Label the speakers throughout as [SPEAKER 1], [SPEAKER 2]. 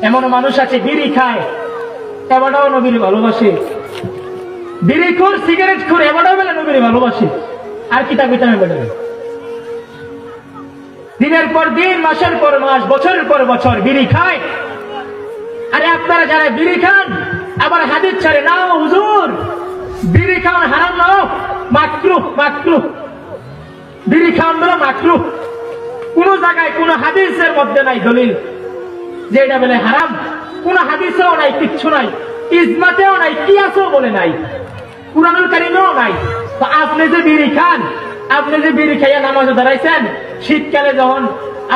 [SPEAKER 1] এমন মানুষ আছে বিড়ি খায়, এবারও নবীর ভালোবাসে। বিড়ি খোর, সিগারেট খোর, এবারও বলে নবীর ভালোবাসে। আর কিতাব কিতাবে বেড়ে দিনের পর দিন, মাসের পর মাস, বছরের পর বছর বিড়ি খায়। আরে আপনারা যারা বিড়ি খান আবার হাদিস ছাড়ে না, হুজুর বিড়ি খাওয়ান হারাম না, মাকরুহ মাকরুহ, বিড়ি খাওয়ান বলে মাকরুহ। কোন জায়গায় কোন হাদিসের মধ্যে নাই দলিল যে এটা বলে হারাম। কোন হাদিসেও নাই, কিচ্ছু নাই, ইজমাতেও নাই, কিয়াসও বলে নাই, কুরআনুল কারীমেও নাই। তো আপনি যে বিড়ি খান, আপনি যে বিড়ি খাইয়া নামাজে দাঁড়াইছেন, শীতকালে যখন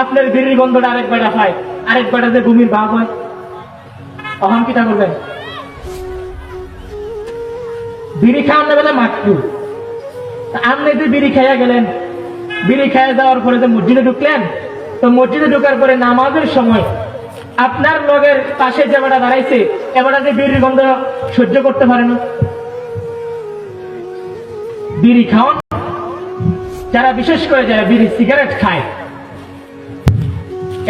[SPEAKER 1] আপনার বিড়ির গন্ধটা আরেক বেটা পায়, আরেক বেটা যে বমির ভাব হয়, তখন কিটা করবেন? বিড়ি খাওয়ার বেলা মাকরুহ। আপনি যে বিড়ি খাইয়া গেলেন, বিড়ি খাইয়া যাওয়ার পরে যে মসজিদে ঢুকলেন, তো মসজিদে ঢুকার পরে নামাজের সময় আপনার লগের পাশে যে বেটা দাঁড়াইছে, এবারে যে বিড়ির গন্ধ সহ্য করতে পারে না। বিড়ি খাওয়ান যারা, বিশেষ করে যারা বিড়ি সিগারেট খায়,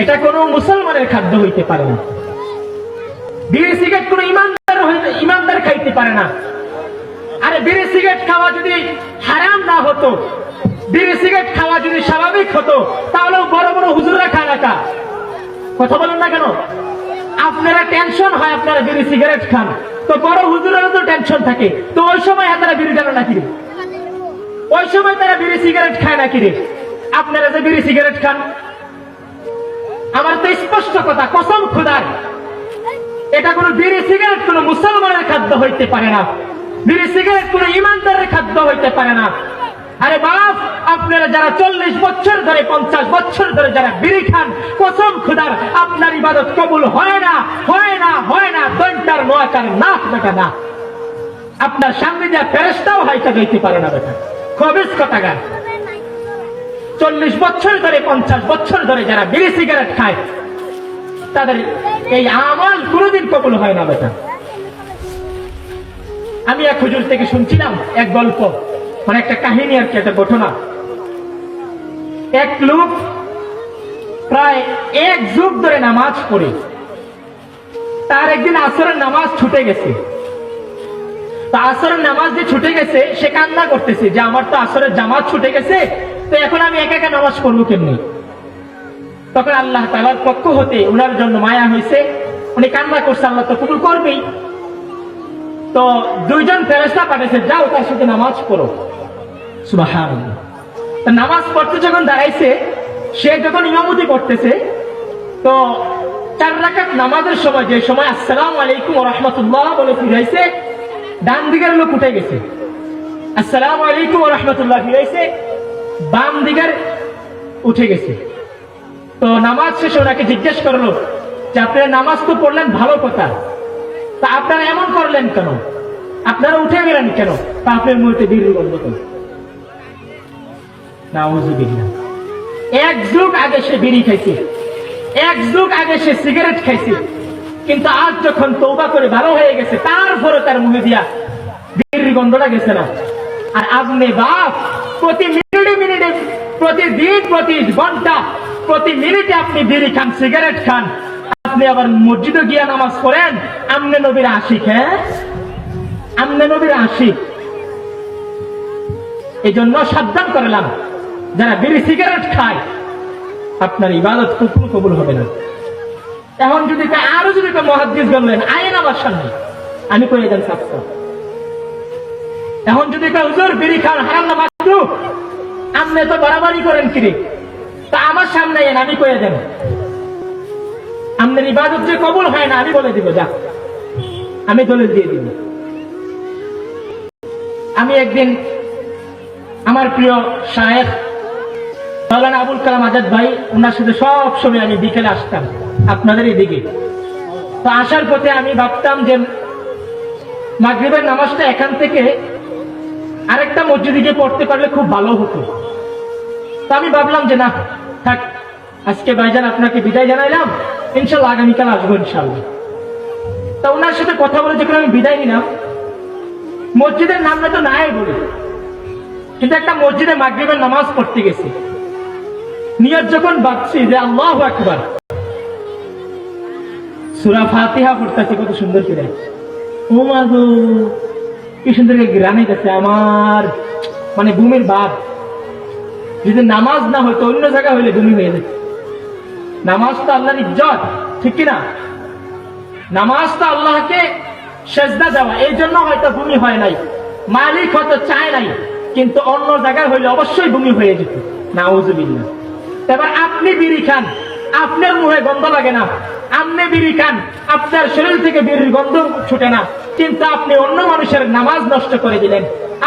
[SPEAKER 1] এটা কোনো মুসলমানের খাদ্য হইতে পারে না। বিড়ি সিগারেট কোনো ইমানদার খাইতে পারে না। আরে বিড়ি সিগারেট খাওয়া যদি হারাম না হতো, বিড়ি সিগারেট খাওয়া যদি স্বাভাবিক হতো, তাহলে বড় বড় হুজুররা খায় না। কথা বলেন না কেন? আপনারা টেনশন হয়, আপনারা বিড়ি সিগারেট খান, তো বড় হুজুরেরও তো টেনশন থাকে। তো ওই সময় তারা বিড়ি টানে নাকি? ওই সময় তারা বিড়ি সিগারেট খায় নাকি রে? আপনারা যে বিড়ি সিগারেট খান, আমার তো স্পষ্ট কথা, কসম খোদার, এটা কোন বিড়ি সিগারেট কোন মুসলমানের খাদ্য হইতে পারে না। বিড়ি সিগারেট কোন ইমানদারের খাদ্য হইতে পারে না। আরে বাপ, আপনারা যারা 40 বছর ধরে, 50 বছর ধরে যারা বিড়ি খান, কসম খোদার আপনার ইবাদত কবুল হয় না, হয় না, হয় না। দৈন্তার নোয়াকার নাক বেটা না, আপনার সামনে যা ফেরেশতাও হাইটা যাইতে পারে না বেটা। খবিস কথাগার। 40 বছর ধরে, 50 বছর ধরে যারা বিড়ি সিগারেট খায়, তাদের এই আমল কোনদিন কবুল হয় না বেটা। আমি এক হুজুর থেকে শুনছিলাম এক গল্প, মানে একটা কাহিনী আর কি, একটা ঘটনা। এক লোক প্রায় 1 যুগ ধরে নামাজ পড়ে, তার একদিন আসরের নামাজ ছুটে গেছে। তো আসরের নামাজ যে ছুটে গেছে, সে কান্না করতেছে যে আমার তো আসরের জামাত ছুটে গেছে, তো এখন আমি একা একা নামাজ পড়বো কেমনি? তখন আল্লাহ তাআলার পক্ষ হতে উনার জন্য মায়া হয়েছে, উনি কান্না করছে, আল্লাহ তো কবুল করবেই। তো 2 জন ফেরেশতা পাঠাইছে, যাও তার সাথে নামাজ পড়ো। সুবহানাল্লাহ। নামাজ পড়তে যখন দাঁড়াইছে, সে যখন ইমামতি করতেছে, তো 4 রাকাত নামাজের সময়, যে সময় আসসালামু আলাইকুম ওয়া রাহমাতুল্লাহ বলে ফিরাইছে, ডান দিকের লোক উঠে গেছে। আসসালামু আলাইকুম ওয়া রাহমাতুল্লাহ ফিরাইছে, বাম দিকের উঠে গেছে। তো নামাজ শেষে ওনাকে জিজ্ঞেস করলো যে আপনারা নামাজ তো পড়লেন, ভালো কথা, তা আপনারা এমন করলেন কেন? আপনারা উঠে গেলেন কেন? তা আপনার মুহূর্তে বিড়ির গন্ধ কেন? নাউযুবিল্লাহ। 1 যুগ আগে সে বিড়ি খাইছে, 1 যুগ আগে সে সিগারেট খাইছে, কিন্তু আজ যখন তওবা করে ভালো হয়ে গেছে, তারপরে তার মুখে দিয়া বিড়ির গন্ধটা গেছে না। আর আপনি বাপ, প্রতি মিনিটে মিনিটে, প্রতিদিন, প্রতি ঘন্টা, প্রতি মিনিটে আপনি বিড়ি খান, সিগারেট খান, আপনি আবার মসজিদে গিয়া নামাজ পড়েন। আমনে নবীর আশিক, হ্যাঁ, আমনে নবীর আশিক। এই জন্য সাবধান করলাম, যারা বিড়ি সিগারেট খায়, আপনার ইবাদত কবুল হবে না। এখন যদি আরো যদি মুহাদ্দিস বললেন, আইন আমার সামনে, আমি কয়ে দেন সাবস্ক্রাইব। এখন যদি হুজুর বিড়ি খান হারাম না মাকরুহ, আপনি তো বাড়াবাড়ি করেন কিরে, তা আমার সামনে এন, আমি কয়ে দেন। আপনার ইবাদত যে কবুল হয় না, আমি বলে দিব, যা, আমি দলিল দিয়ে দিব। আমি একদিন আমার প্রিয় শায়েখ মাওলানা আবুল কালাম আজাদ ভাই, ওনার সাথে সব সময় আমি বিকেলে আসতাম আপনাদের এদিকে। তো আসার পথে আমি ভাবতাম যে মাগরিবের নামাজটা এখান থেকে আরেকটা মসজিদে গিয়ে পড়তে পারলে খুব ভালো হতো। তো আমি ভাবলাম যে না থাক, আজকে ভাইজান আপনাকে বিদায় জানাইলাম, ইনশাল্লাহ আগামীকাল আসবো ইনশাল্লাহ। তা ওনার সাথে কথা বলে যখন আমি বিদায় নিলাম, মসজিদের নামটা তো নাই বলি, কিন্তু একটা মসজিদে মাগরিবের নামাজ পড়তে গেছি। নিয়ত যখন ভাবছি যে আল্লাহু আকবার, সূরা ফাতিহা পড়তেছে কত সুন্দর করে, ও মা গো কি সুন্দর করে গ্রামে গেছে আমার, মানে ভূমির ভাব। যদি নামাজ না হয়তো অন্য জায়গা হইলে ভূমি হয়ে যেত। নামাজ তো আল্লাহর ইজ্জত, ঠিক কিনা? নামাজ তো আল্লাহকে সেজদা দেওয়া, এই জন্য হয়তো ভূমি হয় নাই, মালিক হয়তো চায় নাই, কিন্তু অন্য জায়গায় হইলে অবশ্যই ভূমি হয়ে যেত। নাউজুবিল্লাহ। এবার আপনি বিড়ি খান, আপনার মুখে গন্ধ লাগে না, আপনি বিড়ি খান, আপনার শরীর থেকে বিড়ির গন্ধ ছুটে না, কিন্তু আপনি অন্য মানুষের নামাজ নষ্ট করে দিলেন,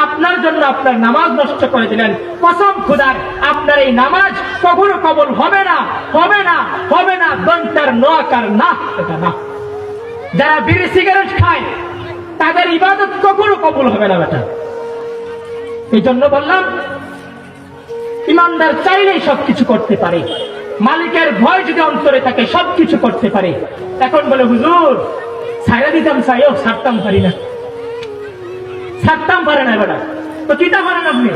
[SPEAKER 1] আপনার জন্য আপনার নামাজ নষ্ট করে দিলেন। কসম খোদার, আপনার এই নামাজ কখনো কবুল হবে না, হবে না, হবে না। দন্তার নোয়াকার না, এটা না। যারা বিড়ি সিগারেট খায় তাদের ইবাদত কখনো কবুল হবে না বেটা। এই জন্য বললাম, ইমানদার চাইলেই সবকিছু করতে পারে, মালিকের ভয় যদি অন্তরে থাকে সবকিছু করতে পারে। এখন বলে হুজুর ছাইরা দিতাম, ছাড়তাম পারি না, ছাড়তাম পারে না বেটা। তো কিটা পারেন আপনি?